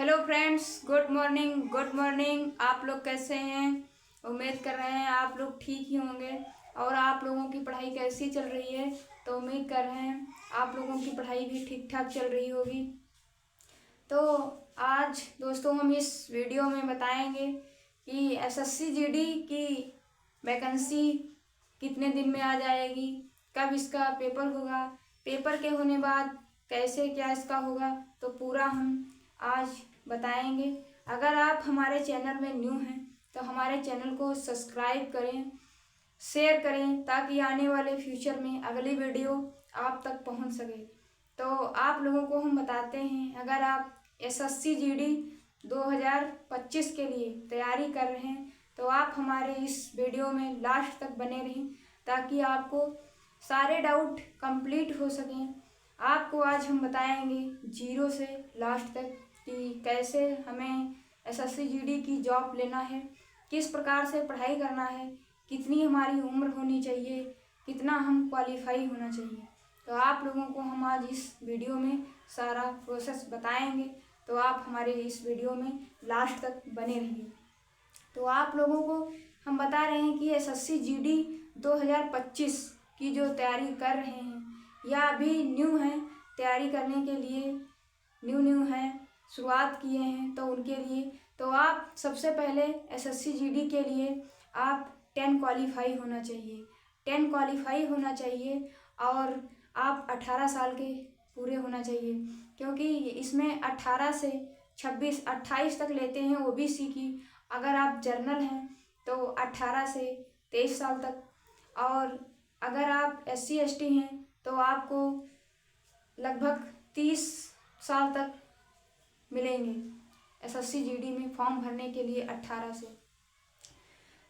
Hello friends, good morning. Good morning. आप लोग कैसे हैं? उम्मीद कर रहे हैं आप लोग ठीक ही होंगे। और आप लोगों की पढ़ाई कैसी चल रही है? तो उम्मीद कर रहे हैं आप लोगों की पढ़ाई भी ठीक ठाक चल रही होगी। तो आज दोस्तों हम इस वीडियो में बताएंगे कि एसएससी जीडी की वैकेंसी कितने दिन में आ जाएगी, कब इसका पेपर होगा, पेपर के होने बाद कैसे क्या इसका होगा, तो पूरा हम आज बताएंगे। अगर आप हमारे चैनल में न्यू हैं तो हमारे चैनल को सब्सक्राइब करें, शेयर करें, ताकि आने वाले फ्यूचर में अगली वीडियो आप तक पहुंच सके। तो आप लोगों को हम बताते हैं, अगर आप एसएससी जीडी 2025 के लिए तैयारी कर रहे हैं तो आप हमारे इस वीडियो में लास्ट तक बने रहें, ताकि आपको सारे डाउट कंप्लीट हो सकें। आपको आज हम बताएंगे जीरो से लास्ट तक कि कैसे हमें एसएससी जीडी की जॉब लेना है, किस प्रकार से पढ़ाई करना है, कितनी हमारी उम्र होनी चाहिए, कितना हम क्वालिफाई होना चाहिए। तो आप लोगों को हम आज इस वीडियो में सारा प्रोसेस बताएंगे, तो आप हमारे इस वीडियो में लास्ट तक बने रहिए। तो आप लोगों को हम बता रहे हैं कि एसएससी जीडी 2025 की जो तैयारी कर रहे हैं या अभी न्यू हैं, तैयारी करने के लिए न्यू हैं, शुरुआत किए हैं, तो उनके लिए तो आप सबसे पहले एसएससी जीडी के लिए आप 10 क्वालिफाई होना चाहिए। 10 क्वालिफाई होना चाहिए और आप 18 साल के पूरे होना चाहिए, क्योंकि इसमें 18 से 26 28 तक लेते हैं ओबीसी की। अगर आप जर्नल हैं तो 18 से 23 साल तक, और अगर आप एससी एसटी हैं तो आपको लगभग 30 साल तक मिलेंगे एसएससी जीडी में फॉर्म भरने के लिए 18 से।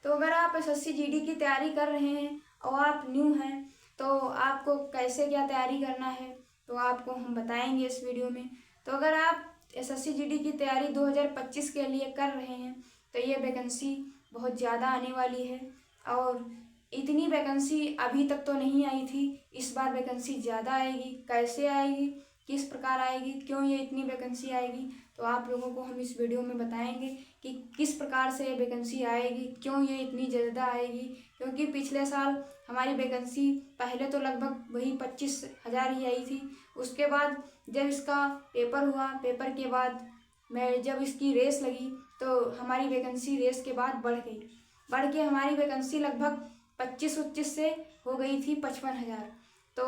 तो अगर आप एसएससी जीडी की तैयारी कर रहे हैं और आप न्यू हैं तो आपको कैसे क्या तैयारी करना है तो आपको हम बताएंगे इस वीडियो में। तो अगर आप एसएससी जीडी की तैयारी 2025 के लिए कर रहे हैं तो ये वैकेंसी बहुत ज़्यादा आने वाली है, और इतनी वैकेंसी अभी तक तो नहीं आई थी। इस बार वैकेंसी ज़्यादा आएगी। कैसे आएगी, किस प्रकार आएगी, क्यों ये इतनी वैकेंसी आएगी, तो आप लोगों को हम इस वीडियो में बताएंगे कि किस प्रकार से वैकेंसी आएगी, क्यों ये इतनी ज़्यादा आएगी। क्योंकि पिछले साल हमारी वैकेंसी पहले तो लगभग वही 25,000 ही आई थी। उसके बाद जब इसका पेपर हुआ, पेपर के बाद जब इसकी रेस लगी तो हमारी वैकेंसी रेस के बाद बढ़ गई। बढ़ के हमारी वैकेंसी लगभग 25-25 से हो गई थी 55,000। तो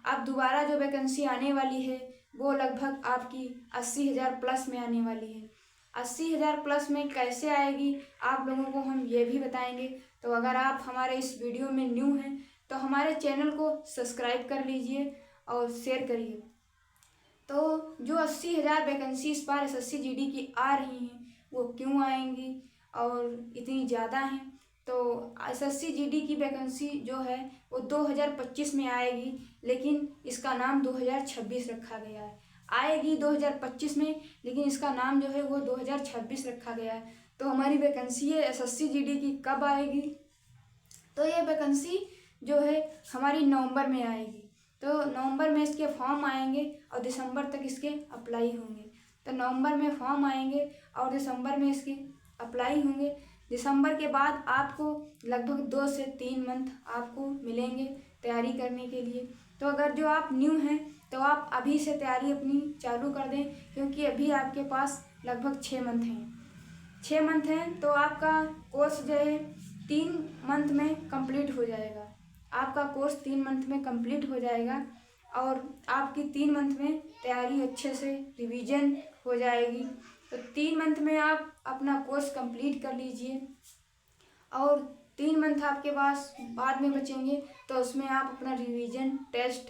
अब दोबारा जो वैकेंसी आने वाली है वो लगभग आपकी 80,000 प्लस में आने वाली है। 80,000 प्लस में कैसे आएगी आप लोगों को हम ये भी बताएंगे। तो अगर आप हमारे इस वीडियो में न्यू हैं तो हमारे चैनल को सब्सक्राइब कर लीजिए और शेयर करिए। तो जो 80,000 वैकेंसी इस बार एसएससी जीडी की आ रही हैं वो क्यों आएंगी और इतनी ज़्यादा हैं, तो एसएससी जीडी की वैकेंसी जो है वो 2025 में आएगी, लेकिन इसका नाम 2026 रखा गया है। आएगी 2025 में, लेकिन इसका नाम जो है वो 2026 रखा गया है। तो हमारी वैकेंसी है एसएससी जीडी की कब आएगी, तो ये वैकेंसी जो है हमारी नवंबर में आएगी। तो नवंबर में इसके फॉर्म आएंगे और दिसंबर तक इसके अप्लाई होंगे। तो नवंबर में फॉर्म आएंगे और दिसंबर में इसके अप्लाई होंगे। दिसंबर के बाद आपको लगभग 2 से 3 मंथ आपको मिलेंगे तैयारी करने के लिए। तो अगर जो आप न्यू हैं तो आप अभी से तैयारी अपनी चालू कर दें, क्योंकि अभी आपके पास लगभग 6 मंथ हैं। 6 मंथ हैं तो आपका कोर्स जो है 3 मंथ में कंप्लीट हो जाएगा। आपका कोर्स 3 मंथ में कंप्लीट हो जाएगा और आपकी 3 मंथ में तैयारी अच्छे से रिवीजन हो जाएगी। तो 3 मंथ में आप अपना कोर्स कंप्लीट कर लीजिए और 3 मंथ आपके पास बाद में बचेंगे, तो उसमें आप अपना रिवीजन टेस्ट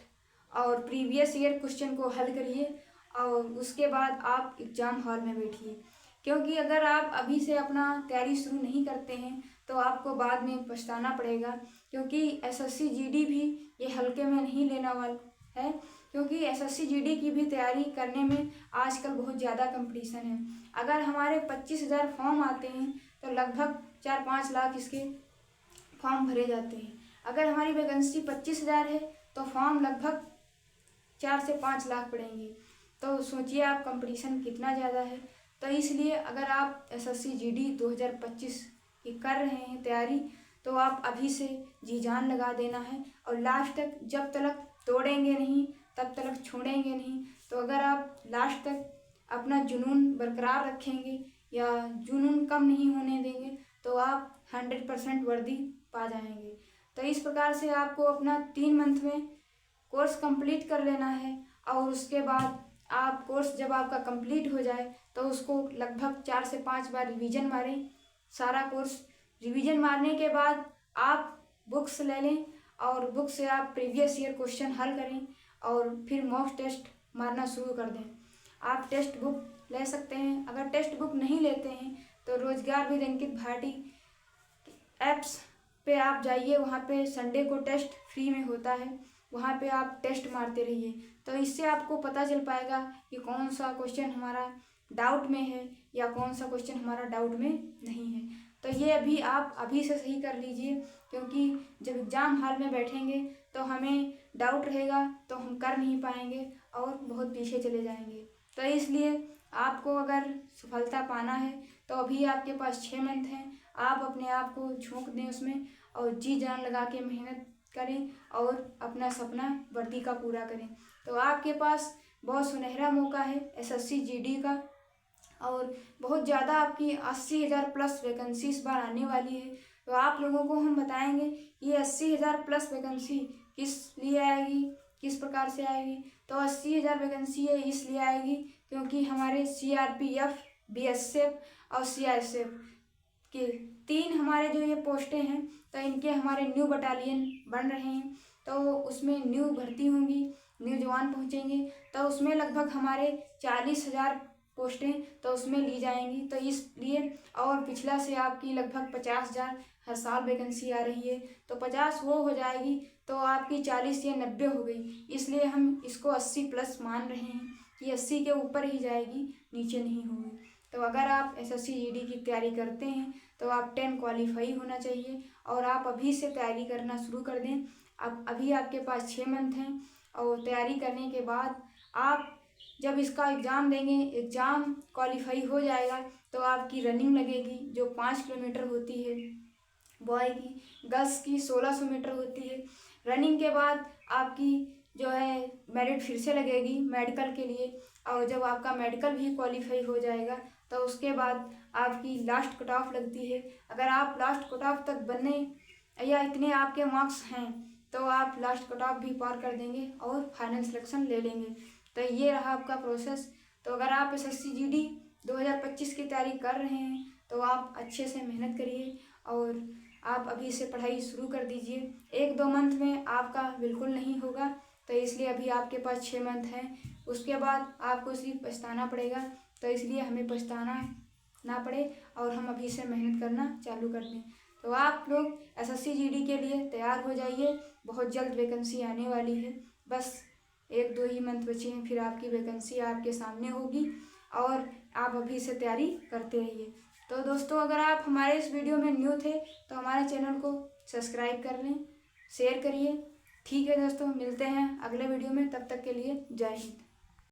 और प्रीवियस ईयर क्वेश्चन को हल करिए और उसके बाद आप एग्ज़ाम हॉल में बैठिए। क्योंकि अगर आप अभी से अपना तैयारी शुरू नहीं करते हैं तो आपको बाद में पछताना पड़ेगा, क्योंकि एसएससी जीडी भी ये हल्के में नहीं लेना वाला है। क्योंकि एसएससी जीडी की भी तैयारी करने में आजकल बहुत ज़्यादा कंपटीशन है। अगर हमारे 25,000 फॉर्म आते हैं तो लगभग 4-5 लाख इसके फॉर्म भरे जाते हैं। अगर हमारी वैकेंसी 25,000 है तो फॉर्म लगभग 4 से 5 लाख पड़ेंगे। तो सोचिए आप कंपटीशन कितना ज़्यादा है। तो इसलिए अगर आप SSC GD 2025 की कर रहे हैं तैयारी, तो आप अभी से जी जान लगा देना है और लास्ट तक जब तक तोड़ेंगे नहीं तब तक छोड़ेंगे नहीं। तो अगर आप लास्ट तक अपना जुनून बरकरार रखेंगे या जुनून कम नहीं होने देंगे तो आप 100% वर्दी पा जाएंगे। तो इस प्रकार से आपको अपना 3 मंथ में कोर्स कंप्लीट कर लेना है और उसके बाद आप कोर्स जब आपका कंप्लीट हो जाए तो उसको लगभग 4 से 5 बार रिवीजन मारें। सारा कोर्स रिवीजन मारने के बाद आप बुक्स ले लें और बुक से आप प्रीवियस ईयर क्वेश्चन हल करें और फिर मॉक टेस्ट मारना शुरू कर दें। आप टेस्ट बुक ले सकते हैं। अगर टेस्ट बुक नहीं लेते हैं तो रोजगार विद अंकित भाटी ऐप्स पे आप जाइए, वहाँ पे संडे को टेस्ट फ्री में होता है, वहाँ पे आप टेस्ट मारते रहिए। तो इससे आपको पता चल पाएगा कि कौन सा क्वेश्चन हमारा डाउट में है या कौन सा क्वेश्चन हमारा डाउट में नहीं है। तो ये आप अभी से सही कर लीजिए, क्योंकि जब एग्ज़ाम हॉल में बैठेंगे तो हमें डाउट रहेगा तो हम कर नहीं पाएंगे और बहुत पीछे चले जाएंगे। तो इसलिए आपको अगर सफलता पाना है तो अभी आपके पास 6 मंथ हैं। आप अपने आप को झोंक दें उसमें और जी जान लगा के मेहनत करें और अपना सपना वर्दी का पूरा करें। तो आपके पास बहुत सुनहरा मौका है SSC GD का और बहुत ज़्यादा आपकी 80,000 प्लस वैकेंसी इस बार आने वाली है। तो आप लोगों को हम बताएंगे ये 80,000 प्लस वैकेंसी किस लिए आएगी, किस प्रकार से आएगी। तो 80,000 वैकेंसी है इसलिए आएगी क्योंकि हमारे CRPF, BSF और CRSF के 3 हमारे जो ये पोस्टें हैं तो इनके हमारे न्यू बटालियन बन रहे हैं। तो उसमें न्यू भर्ती होंगी, न्यू जवान पहुँचेंगे, तो उसमें लगभग हमारे 40,000 पोस्टें तो उसमें ली जाएंगी। तो इसलिए और पिछला से आपकी लगभग 50,000 हर साल वैकेंसी आ रही है, तो 50 वो हो जाएगी तो आपकी 40 या 90 हो गई। इसलिए हम इसको 80 प्लस मान रहे हैं कि 80 के ऊपर ही जाएगी, नीचे नहीं होगी। तो अगर आप SSC GD की तैयारी करते हैं तो आप 10 क्वालिफाई होना चाहिए और आप अभी से तैयारी करना शुरू कर दें। अब अभी आपके पास 6 मंथ हैं और तैयारी करने के बाद आप जब इसका एग्ज़ाम देंगे, एग्ज़ाम क्वालिफाई हो जाएगा तो आपकी रनिंग लगेगी जो 5 किलोमीटर होती है बॉय की, गर्ल्स की 1600 मीटर होती है। रनिंग के बाद आपकी जो है मेरिट फिर से लगेगी मेडिकल के लिए, और जब आपका मेडिकल भी क्वालिफाई हो जाएगा तो उसके बाद आपकी लास्ट कट ऑफ लगती है। अगर आप लास्ट कट ऑफ तक बने या इतने आपके मार्क्स हैं तो आप लास्ट कट ऑफ भी पार कर देंगे और फाइनल सिलेक्शन ले लेंगे। तो ये रहा आपका प्रोसेस। तो अगर आप SSC GD 2025 की तैयारी कर रहे हैं तो आप अच्छे से मेहनत करिए और आप अभी से पढ़ाई शुरू कर दीजिए। 1-2 मंथ में आपका बिल्कुल नहीं होगा, तो इसलिए अभी आपके पास 6 मंथ हैं, उसके बाद आपको सिर्फ पछताना पड़ेगा। तो इसलिए हमें पछताना ना पड़े और हम अभी से मेहनत करना चालू कर दें। तो आप लोग SSC GD के लिए तैयार हो जाइए, बहुत जल्द वैकेंसी आने वाली है। बस 1-2 ही मंथ बचे हैं, फिर आपकी वैकेंसी आपके सामने होगी और आप अभी से तैयारी करते रहिए। तो दोस्तों, अगर आप हमारे इस वीडियो में न्यू थे तो हमारे चैनल को सब्सक्राइब कर लें, शेयर करिए। ठीक है दोस्तों, मिलते हैं अगले वीडियो में, तब तक के लिए जय हिंद।